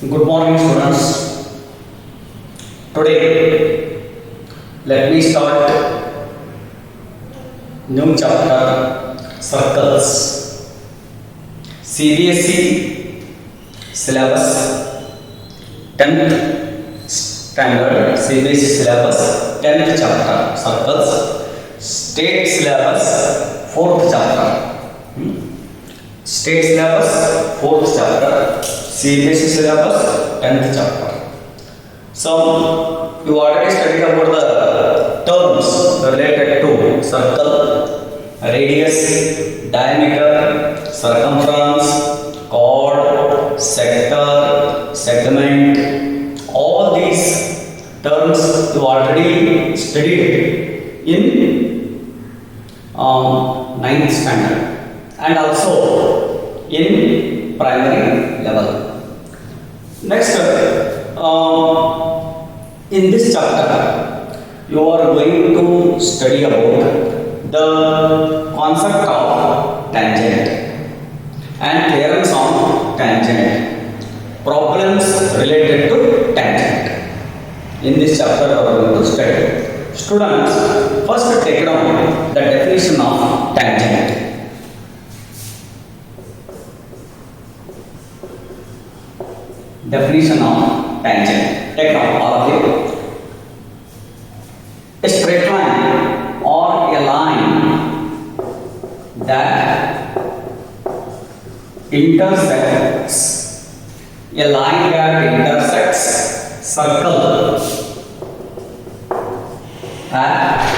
Good morning, students. Today, let me start new chapter circles. CBSE syllabus 10th standard CBSE syllabus 10th chapter circles. State syllabus 4th chapter. State syllabus 4th chapter. CBSE syllabus 10th chapter. So you already studied about the terms related to circle, radius, diameter, circumference, chord, sector, segment. All these terms you already studied in 9th standard and also in primary level. Next, in this chapter, you are going to study about the concept of tangent and theorems on tangent, problems related to tangent. In this chapter, you are going to study. Students, first take down the definition of tangent. Definition of tangent. Take down all of you. A straight line or a line that intersects circle at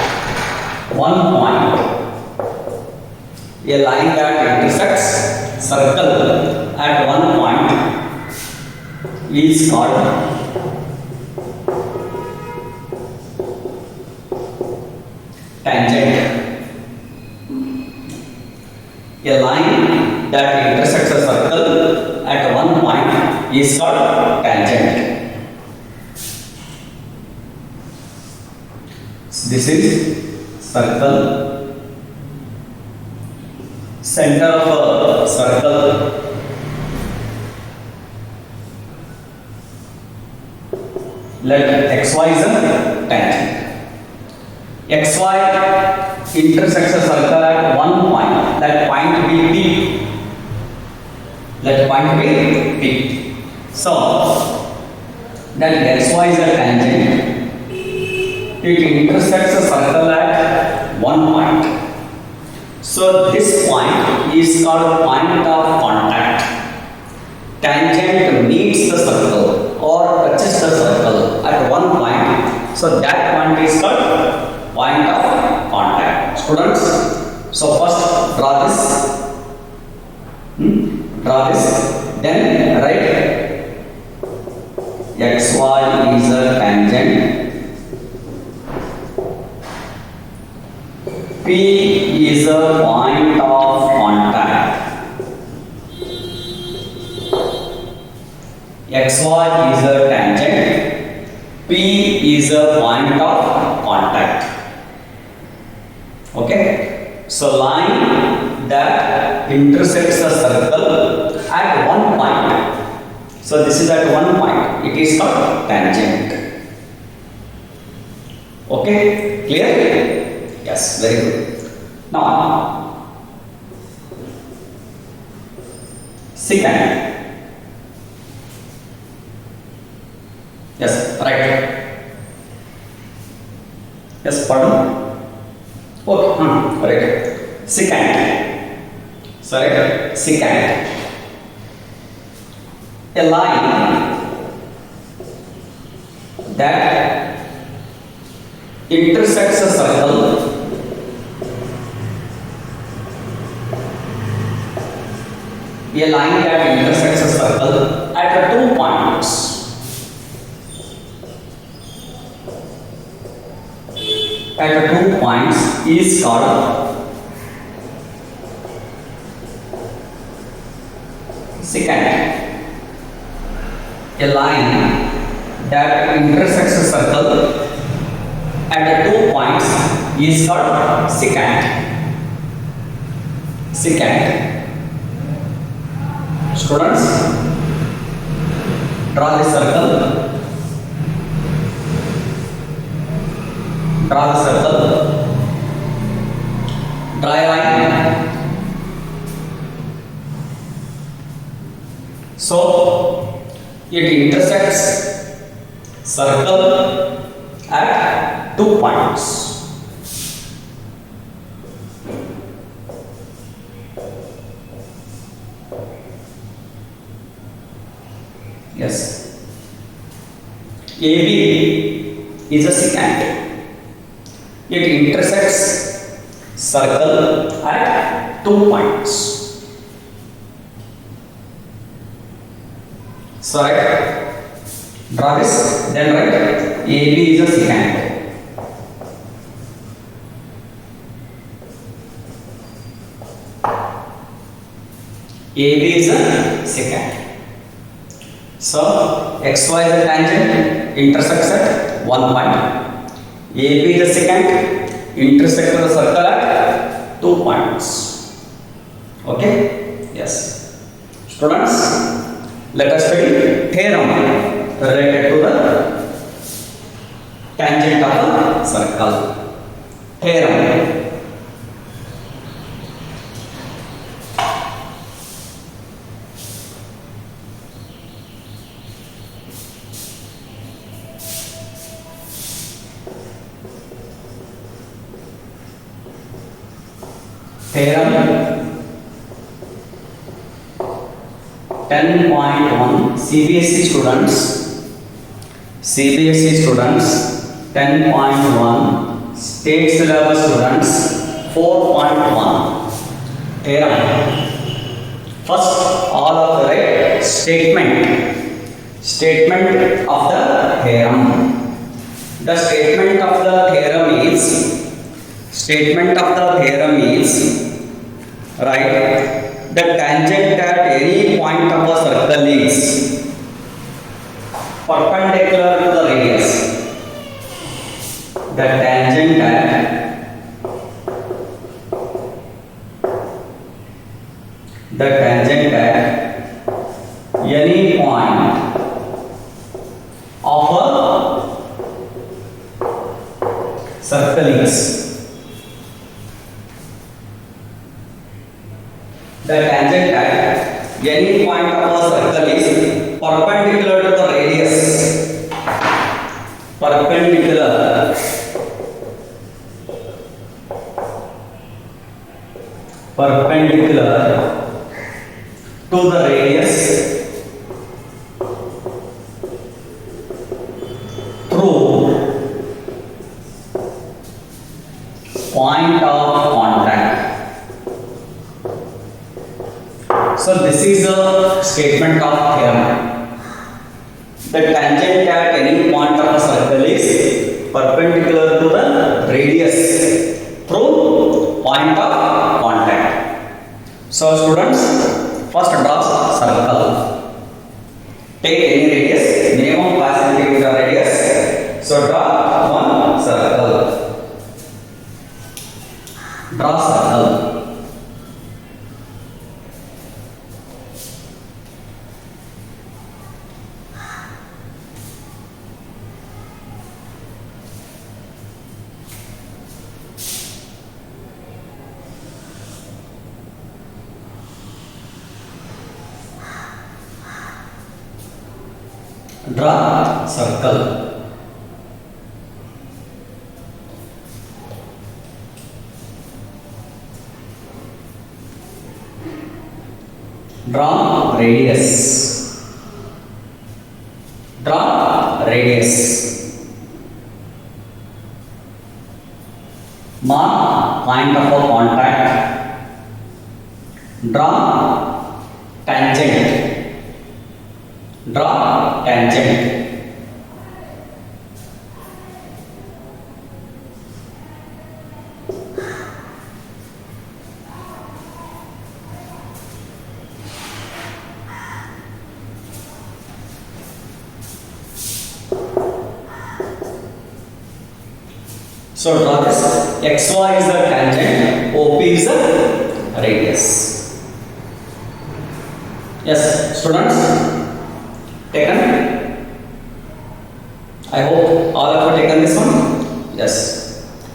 one point. A line that intersects circle at one point is called tangent. A line that intersects a circle at one point is called tangent. This is circle, center of a circle. Let xy is a tangent. Xy intersects a circle at one point. That point will be P. Let point be P. So, that xy is a tangent. It intersects a circle at one point. So, this point is called point of contact. Tangent meets the circle or touches the circle at one point. So that point is called point of contact. Students, so first draw this. Then write xy is a tangent. P is a point of contact. xy is a tangent, P is a point of contact. Okay, so line that intersects a circle at one point. So this is at one point. It is called tangent. Okay, clear? Yes, very good. Now, secant. Yes, right. Yes, pardon. Okay, right. Secant. Sorry, secant. A line that intersects a circle at two points. At 2 points is called secant. A line that intersects a circle at 2 points is called secant. Secant. Students, Draw the circle. Draw the circle. Draw a line. So it intersects circle at 2 points. Yes. AB is a secant. It intersects circle at 2 points. So right, draw this, then write AB is a secant. AB is a secant. So XY is a tangent, intersects at 1 point. AB is a secant, intersects the circle at 2 points. Okay? Yes. Students, let us study theorem related to the tangent of a circle. Theorem. Theorem 10.1 CBSE students 10.1 state syllabus students 4.1 theorem. First, all of the right statement of the theorem. The statement of the theorem is right, the tangent at any point of a circle is perpendicular to the radius. The tangent at any point of a circle is the tangent at any point of a circle is perpendicular to the radius. Perpendicular to the radius through point of contact. So this is a statement of theorem. The tangent at any point of a circle is perpendicular to the radius through point of contact. So students, first draw circle. Take any radius, minimum possibility with the radius. So draw one circle. Draw circle. Draw circle. Draw radius. Draw radius. Mark point of a contact. Draw tangent. Draw tangent. So draw this. XY is the tangent, OP is the radius. Yes, students, taken. I hope all of you taken this one. Yes.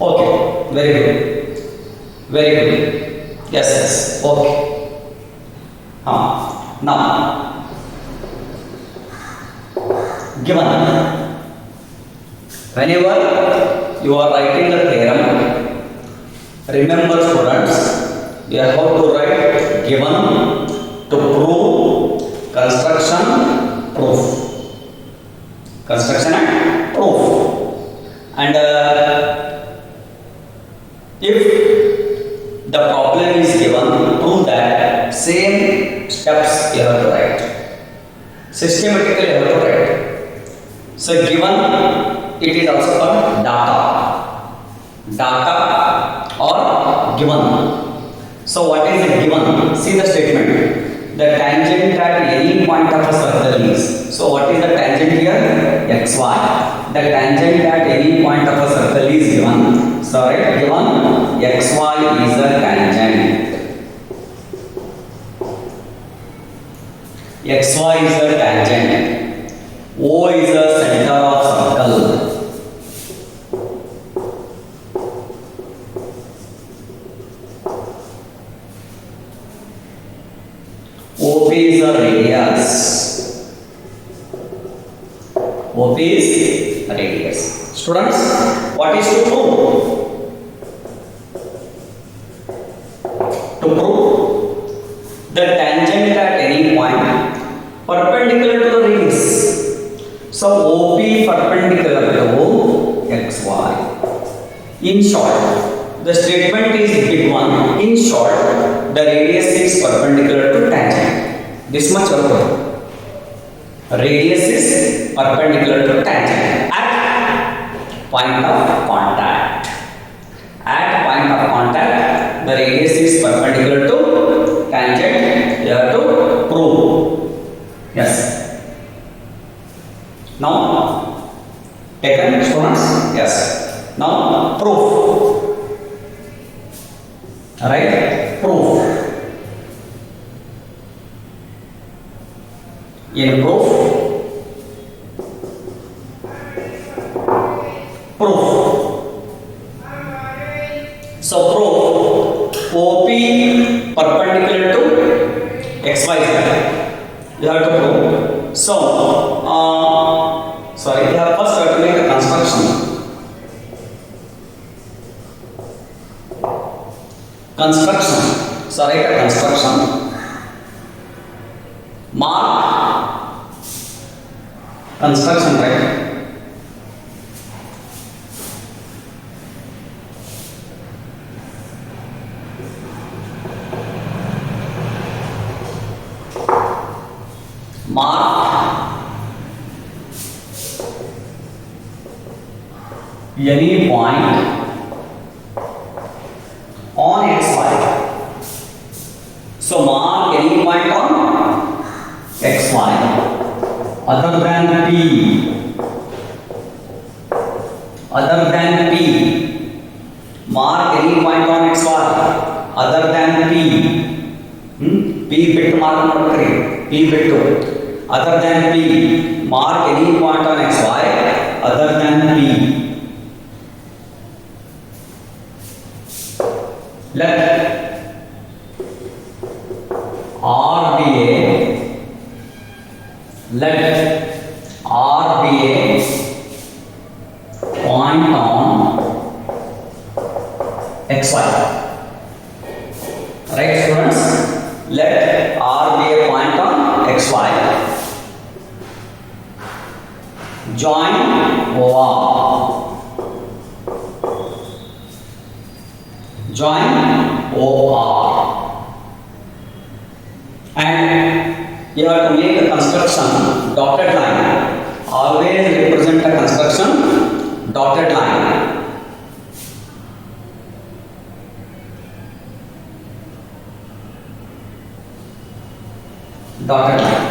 Okay. Very good. Very good. Yes. Yes. Okay. Now, given whenever you are writing the theorem, remember students, you have to write given to prove construction proof. Construction and proof. And if the problem is given, prove that same steps you have to write. Systematically you have to write. So given, it is also called data. Data or given. So what is a given? See the statement. The tangent at any point of a circle is. So what is the tangent here? XY. The tangent at any point of a circle is given. So right, given XY is the tangent. XY is the tangent. O is the center of circle. OP is the radius. OP is radius. Students, what is to prove? To prove the tangent at any point perpendicular to the radius. So OP perpendicular to XY. In short, the statement is big one. In short, the radius is perpendicular to tangent. This much also. Radius is perpendicular to tangent at point of contact. At point of contact, the radius is perpendicular to tangent. You have to prove. Yes. Now, taken students? Yes. Now, proof. Right? Proof. In proof, so proof OP perpendicular to XY. You have to prove. So, sorry, you have first to make a construction. Construction. So write a construction. Mark construction, right? Mark any point on XY. So mark any point on XY other than P. Other than P. Mark any point on XY other than P. P bit mark not करें. P bit other than P. Mark any point on XY other than P. Let R be a point on XY. Right, students? Let R be a point on XY. Join OR. Join OR. And you have to make a construction dotted line. Always represent a construction dotted line. Dotted line.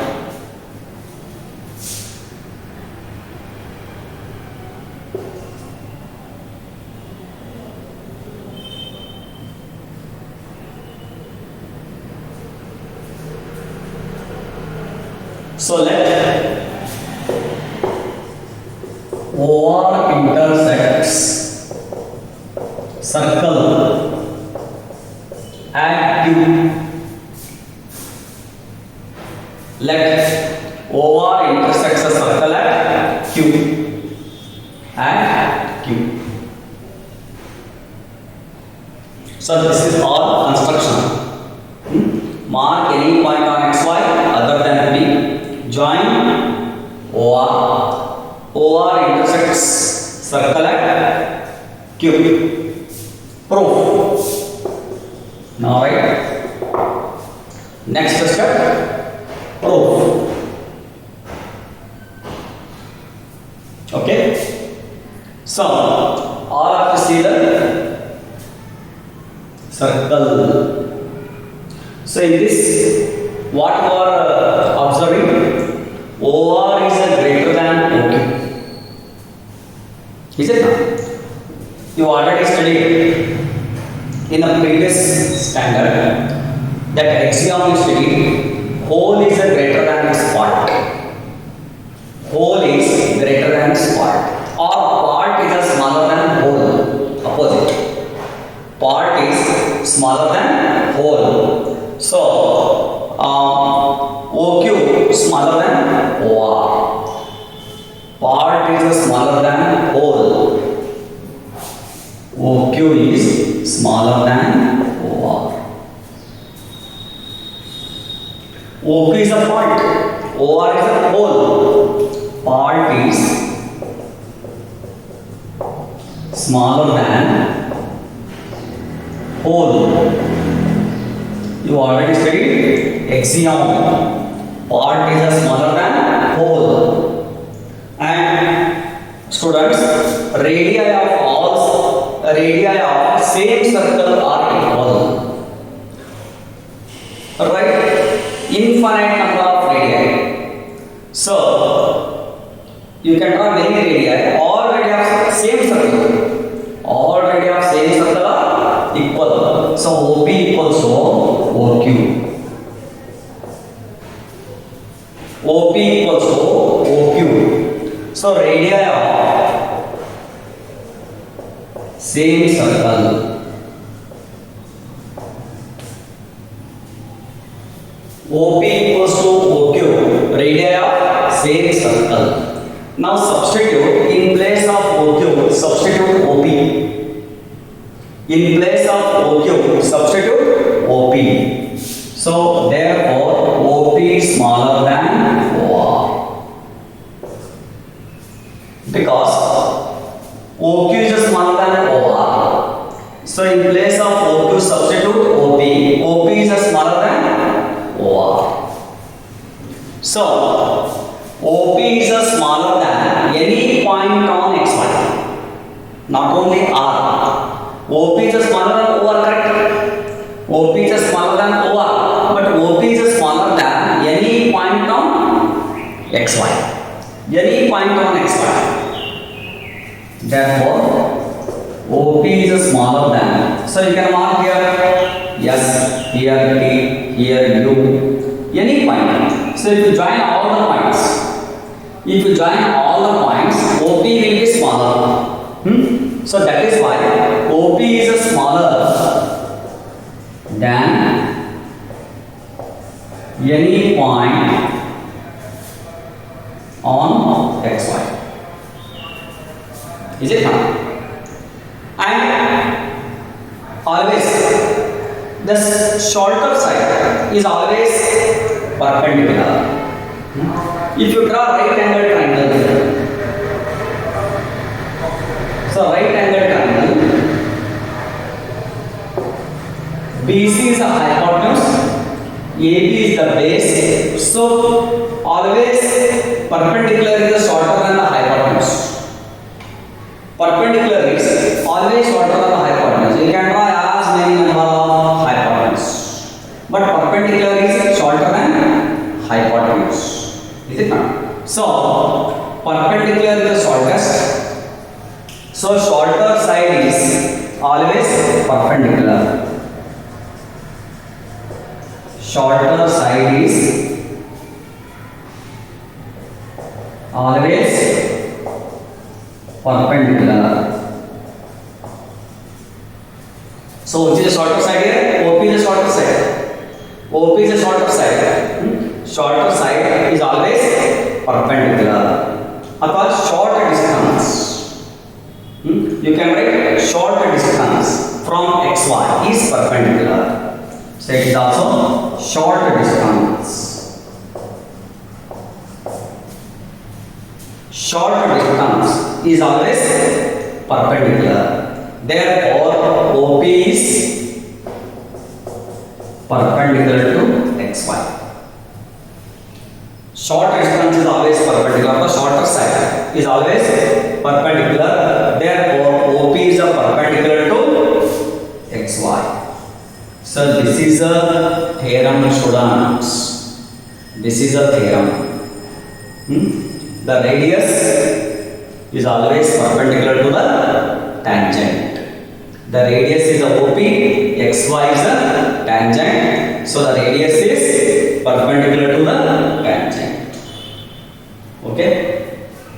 So let OR intersects circle at Q. Let OR intersects a circle at Q. At Q. So this is all construction. Mark any point on XY other than P. Join OR. OR intersects circle at Q. Proof. Now write. Next step. Proof. Okay. So all of you see the circle. So in this, what you are observing, OR is greater than OQ. Is it not? You already studied in the previous standard that axiom is studied, whole is greater than its part. Whole is greater than its part. Or part is smaller than whole. Opposite. Part is smaller than whole. So, OQ smaller than OR. Part is smaller than whole. OQ is smaller than OR. OQ is a part. OR is a whole. Part is smaller than whole. You already studied axiom. Part is smaller than whole. And students, radii of same circle are equal. Right? Infinite number of radii. So you can draw many radii. All radii of same circle. All radii of same circle are equal. So OP equals to OQ. OP equals to OQ. So radii of same circle. OP equals to OQ. Radii of same circle. Now substitute in place of OQ. Substitute OP. In place of OQ, substitute OP. So therefore, OP is smaller than OR. Because OQ is smaller than OR. So in place of OQ, substitute OP. OP is smaller than OR. So OP is smaller than any point on XY. Not only R. OP is smaller than OR, correct? OP is smaller than OR, but OP is smaller than any point on XY. Any point on XY. Therefore, OP is smaller than. So you can mark here yes, here T, here U. Any point. So if you join all the points, OP will be smaller. So that is why OP is smaller than any point on XY. Is it not? And always the shorter side is always perpendicular. If you draw right angle triangle, so right angle triangle, BC is the hypotenuse, AB is the base. So always perpendicular is shorter than the hypotenuse. Perpendicular is always shorter than the hypotenuse. You can draw as many number of hypotenuse, but perpendicular is shorter than hypotenuse. Is it not? So perpendicular is the shortest. So shorter side is always perpendicular. Shorter side is always perpendicular. So which is the shorter side here? OP is the shorter side. OP is the shorter side. Shorter side is always perpendicular. Because short distance, you can write short distance from XY is perpendicular. So it is also short distance. Short distance is always perpendicular. Therefore, OP is perpendicular to XY. Short distance is always perpendicular. The shorter side is always perpendicular. Therefore, OP is a perpendicular to XY. So this is a theorem, students. This is a theorem. The radius is always perpendicular to the tangent. The radius is a OP, XY is a tangent. So the radius is perpendicular to the tangent. Okay?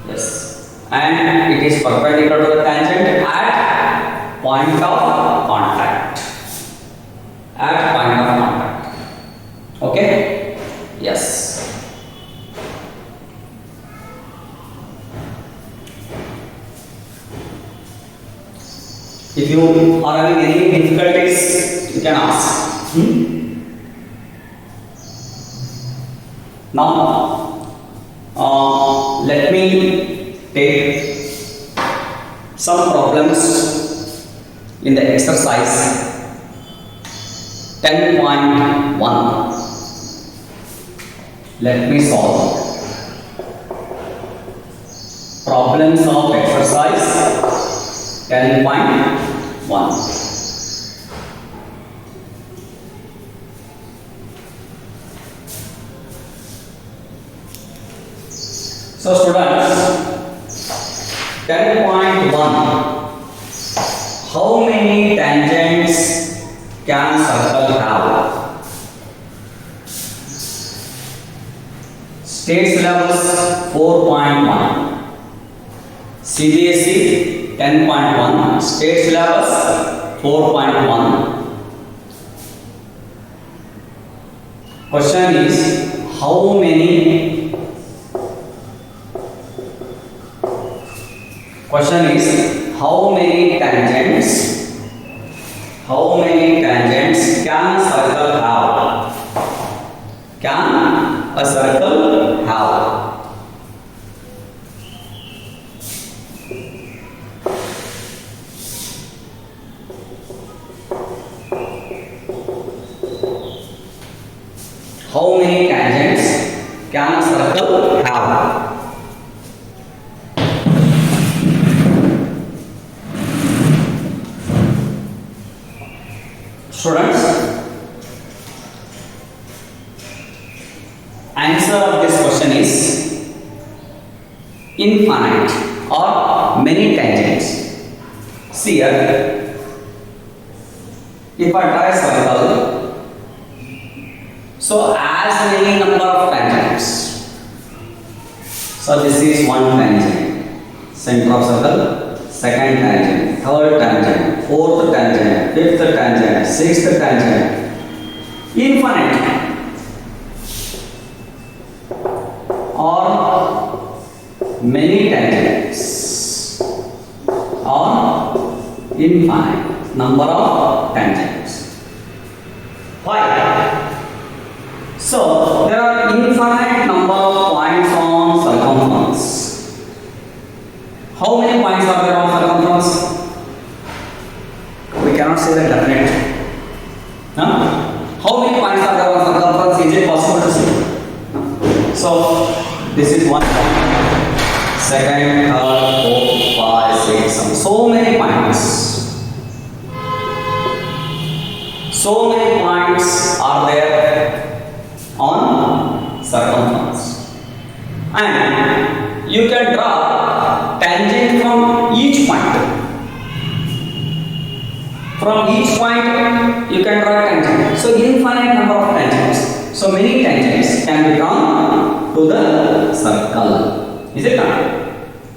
Yes. And it is perpendicular to the tangent at point of contact. At point of contact. Okay? Yes. If you are having any difficulties, you can ask. Now, let me take some problems in the exercise 10.1. Let me solve problems of exercise 10.1. So students, 10.1, how many tangents can circle have? State syllabus 4.1, CBSE 10.1, state syllabus 4.1. Question is, how many tangents can circle have? Can a circle have? How many tangents can a circle have? Students, answer of this question is infinite or many tangents. See here, if I draw a circle, so as many number of tangents. So this is one tangent, center of circle, second tangent, third tangent, fourth tangent, fifth tangent, sixth tangent, infinite or many tangents or infinite number of tangents. Why? So there are infinite number of points on circumference. How many points are there on circumference? We cannot say that definitely. How many points are there on circumference? Is it possible to say? So this is one point. Second, third, fourth, 5, 6, 7. So many points. So many points are there on circumference. And you can draw tangent from each point. From each point you can draw a tangent. So infinite number of tangents. So many tangents can be drawn to the circle. Is it not?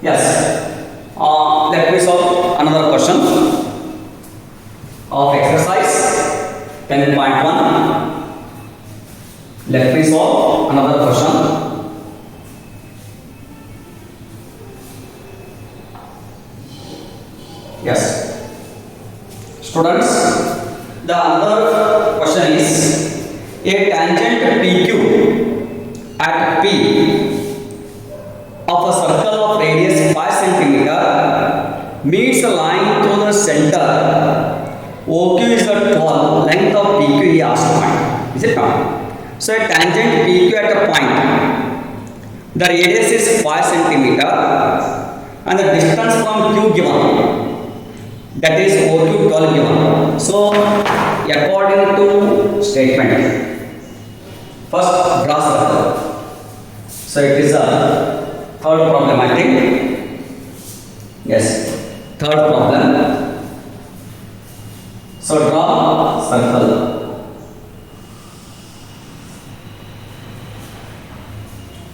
Yes. Let me solve another question of exercise 10.1. Let me solve another question. Yes, students, the other question is a tangent PQ at P of a circle of radius 5 centimeter meets a line through the center. OQ is the total length of PQ he has to find. Is it not? So a tangent PQ at a point, the radius is 5 centimeter and the distance from Q given, that is OQ 12 given. So according to statement, first draw circle. So it is a third problem, I think. Yes, third problem. So draw circle.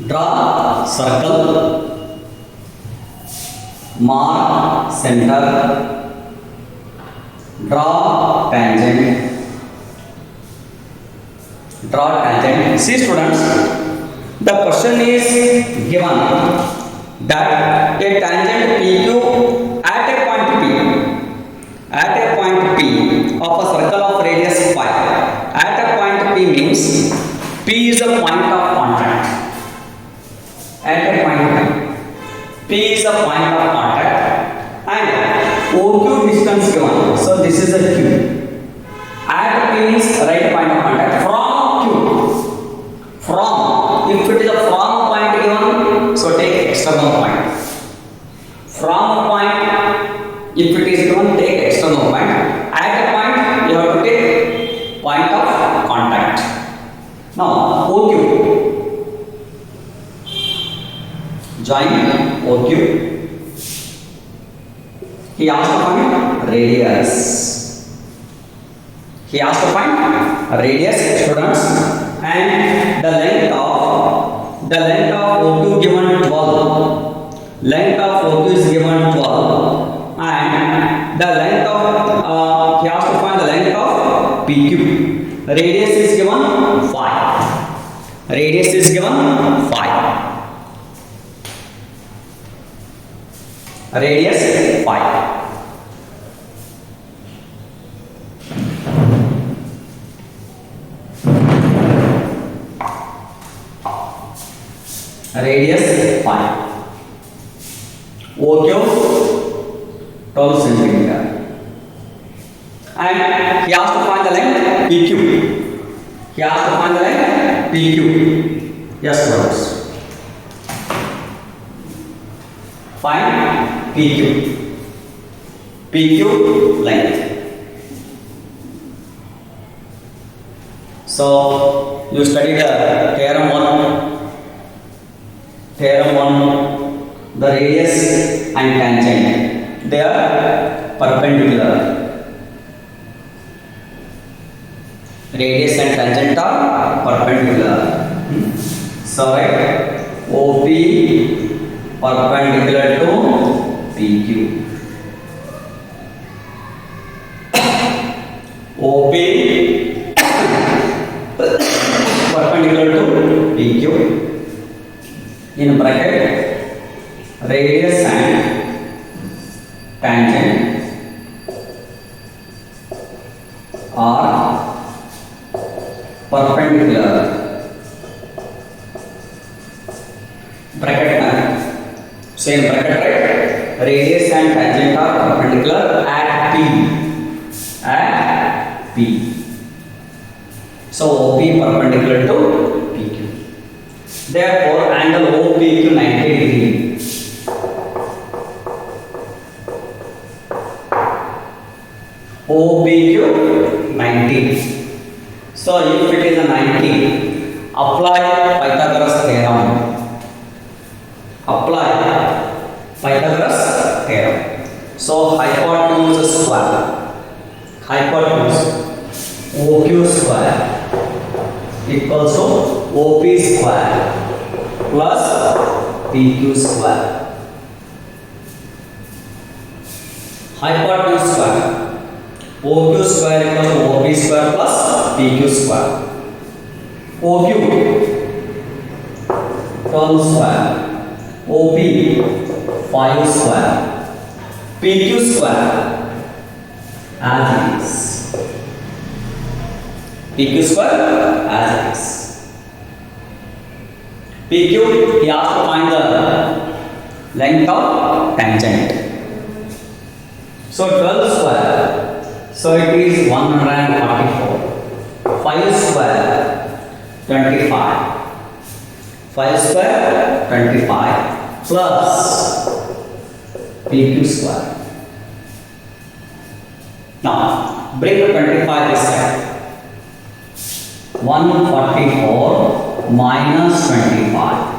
Draw circle. Mark center. Draw tangent. Draw tangent. See students, the question is given that a tangent PQ at a point P, at a point P of a circle of radius 5, at a point P means P is a point of contact. At a point P is a point of contact and OQ distance given. So this is a Q. At P means right point of contact from Q. From, if it is a from point given, so take external point. From point, if it is given, take external point. At a point, you have to take point of contact. Now OQ. Join OQ. He has to find radius. He has to find radius, students, and the length of OQ given 12. Length of OQ is given 12, and the length of he has to find the length of PQ. Radius is given 5. Radius is given 5. Radius 5. Radius 5. OQ 12 centimeter. And he has to find the length PQ. He has to find the length PQ. Yes, students. Find PQ. PQ length. So you study the theorem 1. Theorem 1, the radius and tangent, they are perpendicular. Radius and tangent are perpendicular. So write OP perpendicular to PQ. OP perpendicular to PQ. In bracket, radius and tangent are perpendicular. Bracket. So in bracket, right? Radius and tangent are perpendicular at P. At P. So OP perpendicular to PQ. Therefore, angle OPQ 90 degree. OPQ 90. So if it is a 90, apply Pythagoras theorem. Apply Pythagoras theorem. So hypotenuse square. Hypotenuse OQ square equals to OP square plus PQ square. hypotenuse square. OQ square equals to OP square plus PQ square. OQ 12 square, OP 5 square, PQ square as it is. PQ square as it is. PQ, he has to find the length of tangent. So 12 square, so it is 144. 5 square 25. 5 square 25 plus PQ square. Now break 25 this side. 144 minus 25.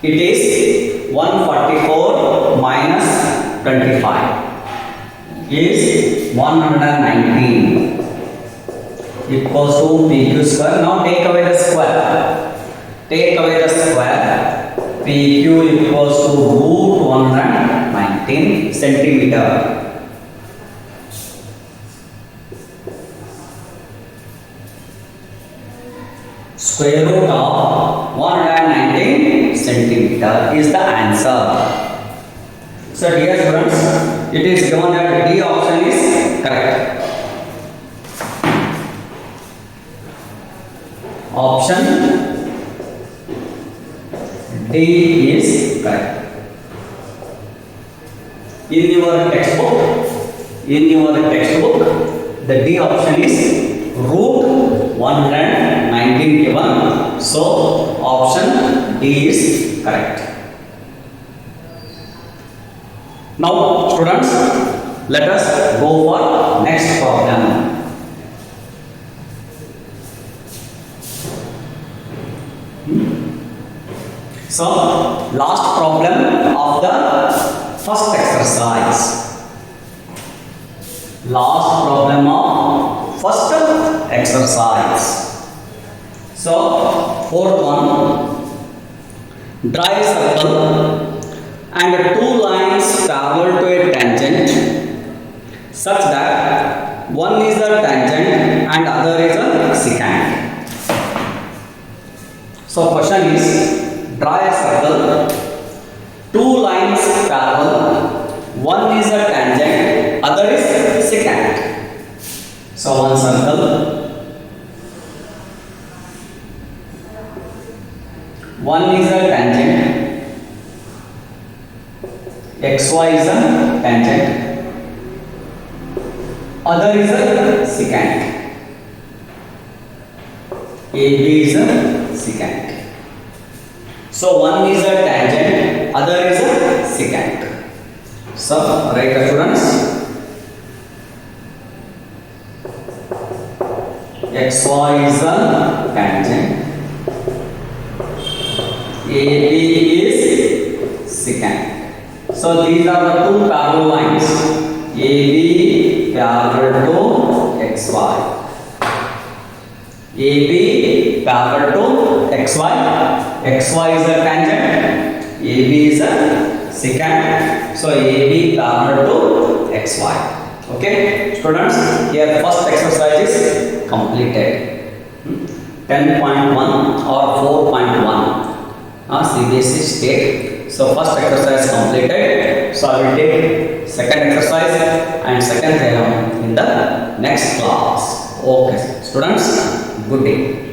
It is 144 minus 25 is 119 equals to PQ square. Now take away the square. Take away the square. PQ equals to root 119 centimeter. Square root of 119 centimeter is the answer. So dear students, it is given that D option is correct. Option D is correct. In your textbook, the D option is root 119 given. So option D is correct. Now students, let us go for next problem. So last problem of the first exercise. Last problem of first exercise. So fourth one, draw a circle and two lines parallel to a tangent such that one is a tangent and other is a secant. So question is, draw a circle, two lines parallel, one is a tangent, other is secant. So one circle, one is a tangent, xy is a tangent, other is a secant, AB is a secant. So one is a tangent, other is a secant. So write the students, xy is a tangent, AB is secant. So these are the two parallel lines, AB parallel to xy, AB parallel to xy, xy is a tangent, AB is a secant. So AB parallel to xy. Okay, students, here first exercise is completed. 10.1 or 4.1. CBSE state. So first exercise completed. So I will take second exercise and second theorem in the next class. Okay, students, good day.